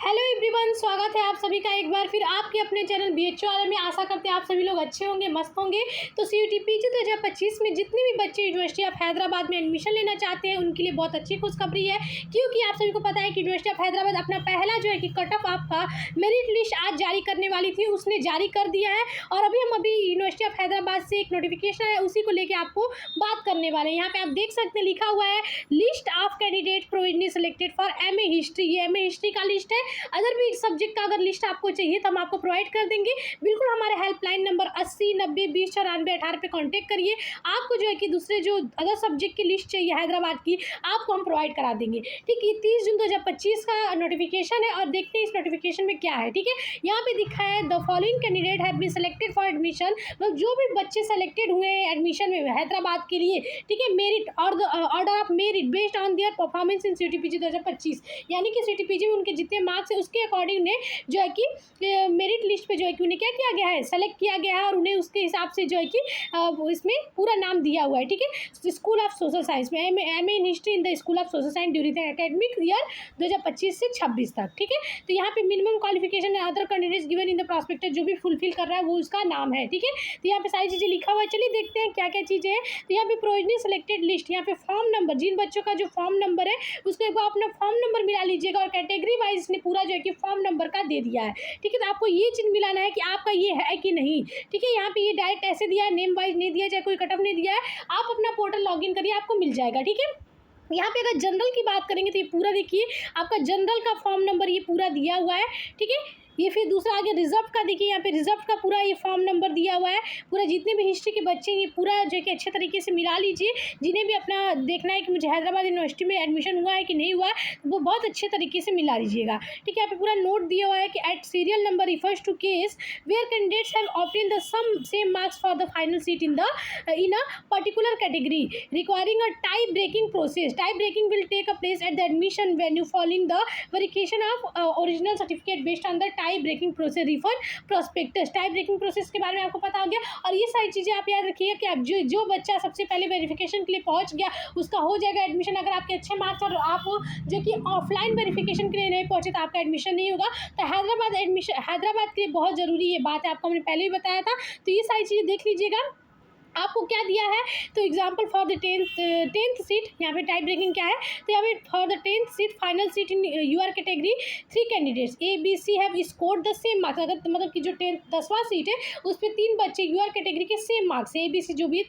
Hello everyone, स्वागत है आप सभी का एक बार फिर आपके अपने चैनल बीएचओ वाले में। आशा करते हैं आप सभी लोग अच्छे होंगे, मस्त होंगे। तो सीयूटीपीजी 2025 में जितने भी बच्चे यूनिवर्सिटी ऑफ हैदराबाद में एडमिशन लेना चाहते हैं उनके लिए बहुत अच्छी खुशखबरी है, क्योंकि आप सभी को पता है कि यूनिवर्सिटी ऑफ हैदराबाद अपना पहला जो है कि कट ऑफ आपका मेरिट लिस्ट आज जारी करने वाली थी, उसने जारी कर दिया है। और अभी यूनिवर्सिटी ऑफ हैदराबाद से एक नोटिफिकेशन है, उसी को लेकर आपको बात करने वाले हैं। यहाँ पे आप देख सकते हैं लिखा हुआ है list of candidate provisionally selected for MA history. ये एमए हिस्ट्री का लिस्ट है। अदर भी सब्जेक्ट का अगर लिस्ट आपको चाहिए तो हम आपको प्रोवाइड कर देंगे। बिल्कुल हमारे हेल्पलाइन नंबर 80 90 20 94 18 पे कांटेक्ट करिए। आपको जो है कि दूसरे जो अदर सब्जेक्ट की लिस्ट चाहिए हैदराबाद की, आपको हम प्रोवाइड करा देंगे। ठीक है, 30 जून 2025 का नोटिफिकेशन है और देखते हैं इस नोटिफिकेशन में क्या है। ठीक है, यहाँ पे दिखा है the following candidate have been selected for admission. मतलब जो भी बच्चे सेलेक्टेड हुए हैं एडमिशन में हैदराबाद के लिए, ठीक है, मेरिट और order of merit based on their performance in CUET PG 2025, यानी कि सीयूटीपीजी में उनके जितने मार्क्स है उसके अकॉर्डिंग उन्हें जो है कि मेरिट लिस्ट पे जो है कि उन्हें क्या किया गया है, सेलेक्ट किया गया है और उन्हें उसके हिसाब से जो है कि इसमें पूरा नाम दिया हुआ है। ठीक है, स्कूल ऑफ सोशल साइंस में MA in history in the school of social science during the academic year 2025 से 26 तक। ठीक है, तो यहाँ पे minimum qualification other candidates given in the prospectus जो भी फुलफिल कर रहा है वो उसका नाम है। ठीक है, तो यहाँ पे सारी चीज़ें लिखा हुआ है। चलिए देखते हैं क्या क्या चीज़ें हैं। तो यहाँ पे प्रोविजनली सिलेक्टेड लिस्ट, यहाँ पे फॉर्म नंबर, जिन बच्चों का जो फॉर्म नंबर है उसको एक बार अपना फॉर्म नंबर मिला लीजिएगा और कैटेगरी वाइज इसने पूरा जो है कि फॉर्म नंबर का दे दिया है। ठीक है, तो आपको ये चीज़ मिलाना है कि आपका ये है कि नहीं। ठीक है, यहाँ पे ये डायरेक्ट ऐसे दिया है, नेम वाइज नहीं दिया, चाहे कोई कट ऑफ नहीं दिया है। आप अपना पोर्टल लॉगिन करिए, आपको मिल जाएगा। ठीक है, यहाँ पे अगर जनरल की बात करेंगे तो ये पूरा देखिए आपका जनरल का फॉर्म नंबर ये पूरा दिया हुआ है। ठीक है, ये फिर दूसरा आगे रिजर्व का देखिए, यहाँ पे रिजर्व का पूरा ये फॉर्म नंबर दिया हुआ है। पूरा जितने भी हिस्ट्री के बच्चे हैं ये पूरा जो है कि अच्छे तरीके से मिला लीजिए। जिन्हें भी अपना देखना है कि मुझे हैदराबाद यूनिवर्सिटी में एडमिशन हुआ है कि नहीं हुआ है, वो बहुत अच्छे तरीके से मिला लीजिएगा। ठीक है, यहाँ पे पूरा नोट दिया हुआ है कि at serial number refers to case where candidates have obtain the some same marks for the final seat in a particular category requiring a tie breaking process. Tie breaking will take a place at the admission venue following the verification of original certificate based on the tie breaking process refer prospectus. Tie breaking process के बारे में आपको पता हो गया। और ये सारी चीज़ें आप याद रखिएगा कि आप जो बच्चा सबसे पहले वेरिफिकेशन के लिए पहुंच गया उसका हो जाएगा एडमिशन। अगर आपके अच्छे मार्क्स और आप जो कि ऑफलाइन वेरिफिकेशन के लिए नहीं पहुंचे तो आपका एडमिशन नहीं होगा। तो हैदराबाद के लिए बहुत ज़रूरी ये बात है, आपको हमने पहले भी बताया था। तो ये सारी चीज़ें देख लीजिएगा। आपको क्या दिया है, तो example for the tenth seat, यहाँ पे टाइप ब्रेकिंग क्या है, तो यहाँ पे for the 10th seat final seat in UR category 3 candidates A B C have scored the same marks. अगर मतलब कि जो 10वां सीट है उस पर 3 बच्चे यूआर कैटेगरी के same marks A B C जो भी है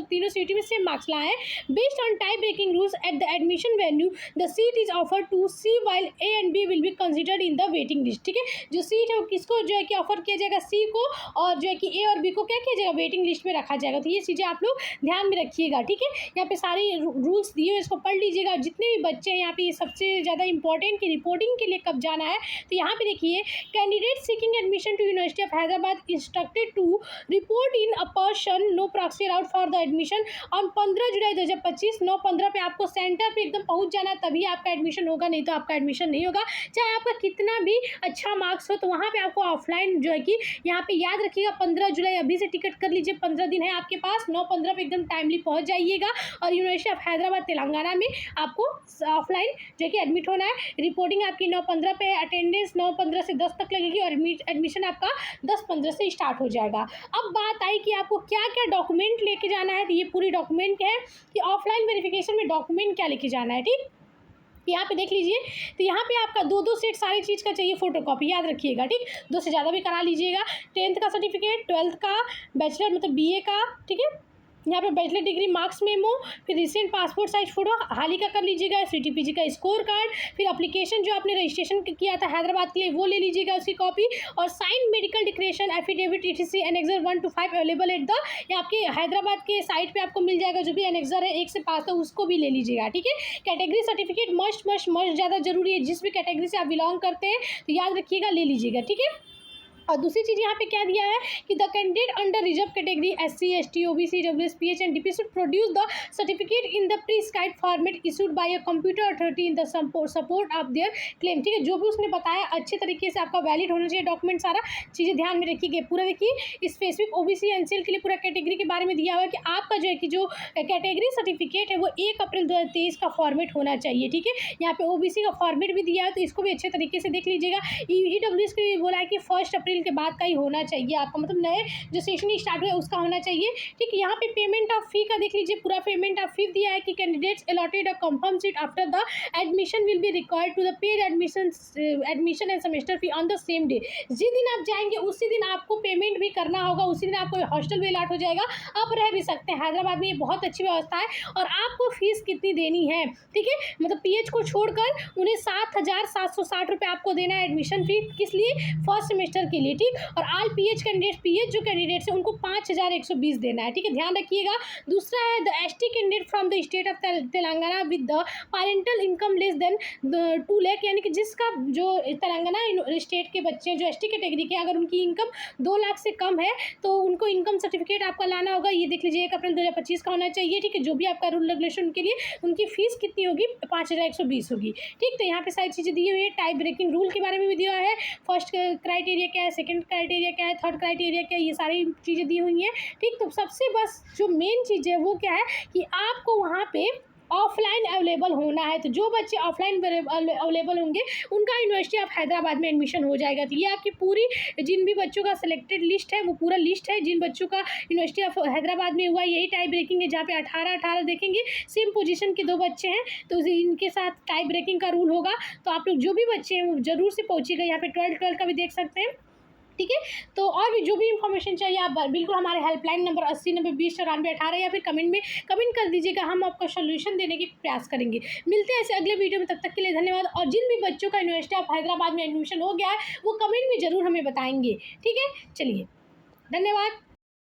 तीनों सीट में सेम मार्क्स लाए हैं। Based on type breaking rules at the admission venue the seat is offer to C while A and B will be considered in the waiting list. ठीक है, जो सीट है वो किसको जो है कि ऑफर किया जाएगा, सी को, और जो है कि ए और बी को क्या किया जाएगा, वेटिंग लिस्ट में रखा जाएगा। तो ये चीज़ें आप लोग ध्यान में रखिएगा। ठीक है, यहाँ पे सारे रूल्स दिए हुए, इसको पढ़ लीजिएगा। जितने भी बच्चे हैं यहाँ पे सबसे ज़्यादा इंपॉर्टेंट की रिपोर्टिंग के लिए कब जाना है, तो यहाँ पे देखिए candidate seeking admission to university of Hyderabad instructed to report in a person no proxy route for the admission on 15 July 2025 9:15 पे आपको सेंटर पे एकदम पहुँच जाना, तभी आपका एडमिशन होगा, नहीं तो आपका एडमिशन नहीं होगा। चाहे आपका कितना भी अच्छा मार्क्स हो, तो वहाँ पे आपको ऑफलाइन जो है कि यहाँ पे याद रखिएगा 15 जुलाई अभी से टिकट कर लीजिए, 15 दिन है आपके पास, 9:15 पे एकदम टाइमली पहुंच जाइएगा। और यूनिवर्सिटी ऑफ हैदराबाद तेलंगाना में आपको ऑफलाइन जो कि एडमिट होना है। रिपोर्टिंग आपकी 9:15 पे, अटेंडेंस 9:15 से 10 तक लगेगी और एडमिशन आपका 10:15 से स्टार्ट हो जाएगा। अब बात आई कि आपको क्या क्या डॉक्यूमेंट लेके जाना है, तो ये पूरी डॉक्यूमेंट है कि ऑफलाइन वेरिफिकेशन में डॉक्यूमेंट क्या लेके जाना है। ठीक, यहाँ पे देख लीजिए, तो यहाँ पे आपका 2 सेट सारी चीज़ का चाहिए फोटोकॉपी, याद रखिएगा। ठीक, 2 से ज़्यादा भी करा लीजिएगा। 10th का सर्टिफिकेट, 12th का, बैचलर मतलब बीए का, ठीक है, यहाँ पे बैचलर डिग्री मार्क्स मेमो, फिर रिसेंट पासपोर्ट साइज फोटो हाल ही का कर लीजिएगा, सीटीपीजी का स्कोर कार्ड, फिर एप्लीकेशन जो आपने रजिस्ट्रेशन किया था हैदराबाद के लिए वो ले लीजिएगा उसकी कॉपी, और sign medical declaration affidavit ETC annexure 1 to 5 available at the, ये आपके हैदराबाद के साइट पे आपको मिल जाएगा। जो भी एनेक्सर है 1 से 5 तक उसको भी ले लीजिएगा। ठीक है, कैटेगरी सर्टिफिकेट मस्ट ज़्यादा जरूरी है। जिस भी कैटेगरी से आप बिलोंग करते हैं तो याद रखिएगा, ले लीजिएगा। ठीक है, और दूसरी चीज़ यहाँ पे क्या दिया है कि the candidate under reserve category SC ST OBC WS PH and DP should produce the certificate in the prescribed format issued by a computer authority in the support of their claim. ठीक है, जो भी उसने बताया अच्छे तरीके से आपका वैलिड होना चाहिए डॉक्यूमेंट, सारा चीज़ें ध्यान में रखिए। पूरा देखिए स्पेसिफिक OBC NCL के लिए पूरा कैटेगरी के बारे में दिया हुआ है कि आपका जो है कि जो कैटेगरी सर्टिफिकेट है वो 1 अप्रैल 2023 का फॉर्मेट होना चाहिए। ठीक है, यहाँ पे OBC का फॉर्मेट भी दिया है, तो इसको भी अच्छे तरीके से देख लीजिएगा। EWS को भी बोला है कि 1 अप्रैल के बाद का ही होना चाहिए आपका, मतलब नए जो सेशन स्टार्ट हुआ है उसका होना चाहिए। ठीक है, यहाँ पे पेमेंट ऑफ फी का देख लीजिए, पूरा पेमेंट ऑफ फी दिया है कि candidates allotted a confirm seat after the admission will be required to the paid admission and semester fee on the same day. जिस दिन आप जाएंगे उसी दिन आपको पेमेंट भी करना होगा, उसी दिन आपको हॉस्टल भी अलॉट हो जाएगा, आप रह भी सकते हैं। हैदराबाद में ये बहुत अच्छी व्यवस्था है। और आपको फीस कितनी देनी है, ठीक है, मतलब PH को छोड़कर उन्हें 7,760 रुपये आपको देना है एडमिशन फी, किस लिए, फर्स्ट सेमेस्टर के लिए। ठीक, और ऑल PH जो कैंडिडेट्स हैं उनको 5,120 देना है। ठीक है, ध्यान रखिएगा। दूसरा है the ST candidate from the state of Telangana with the parental income less than 2 lakh, यानी कि जिसका जो तेलंगाना स्टेट के बच्चे हैं जो ST कैटेगरी के, अगर उनकी इनकम 2 लाख से कम है तो उनको इनकम सर्टिफिकेट आपका लाना होगा। ये देख लीजिए 1 अप्रैल 2025 का होना चाहिए। ठीक है, जो भी आपका रूल रेगुलेशन उनके लिए, उनकी फीस कितनी होगी, 5,120 होगी। ठीक, तो यहाँ पे सारी चीज़ें दी हुई है। टाइप ब्रेकिंग रूल के बारे में भी दिया है, फर्स्ट क्राइटेरिया क्या है, सेकंड क्राइटेरिया क्या है, थर्ड क्राइटेरिया क्या है, ये सारी चीज़ें दी हुई हैं। ठीक, तो सबसे बस जो मेन चीज़ है वो क्या है कि आपको वहाँ पे ऑफलाइन अवेलेबल होना है। तो जो बच्चे ऑफलाइन अवेलेबल होंगे उनका यूनिवर्सिटी ऑफ हैदराबाद में एडमिशन हो जाएगा। तो ये आपकी पूरी जिन भी बच्चों का सिलेक्टेड लिस्ट है वो पूरा लिस्ट है, जिन बच्चों का यूनिवर्सिटी ऑफ हैदराबाद में हुआ। यही टाइप ब्रेकिंग है, जहाँ पे 18 देखेंगे, सेम पोजीशन के 2 बच्चे हैं तो इनके साथ टाइप ब्रेकिंग का रूल होगा। तो आप लोग जो भी बच्चे हैं वो जरूर से पहुँचिएगा। यहाँ पे 12 का भी देख सकते हैं। ठीक है, तो और भी जो भी इन्फॉर्मेशन चाहिए आप बिल्कुल हमारे हेल्पलाइन नंबर 80 90 20 94 18 या फिर कमेंट कर दीजिएगा, हम आपको सोल्यूशन देने की प्रयास करेंगे। मिलते हैं ऐसे अगले वीडियो में, तब तक के लिए धन्यवाद। और जिन भी बच्चों का यूनिवर्सिटी ऑफ हैदराबाद में एडमिशन हो गया है वो कमेंट में ज़रूर हमें बताएंगे। ठीक है, चलिए, धन्यवाद।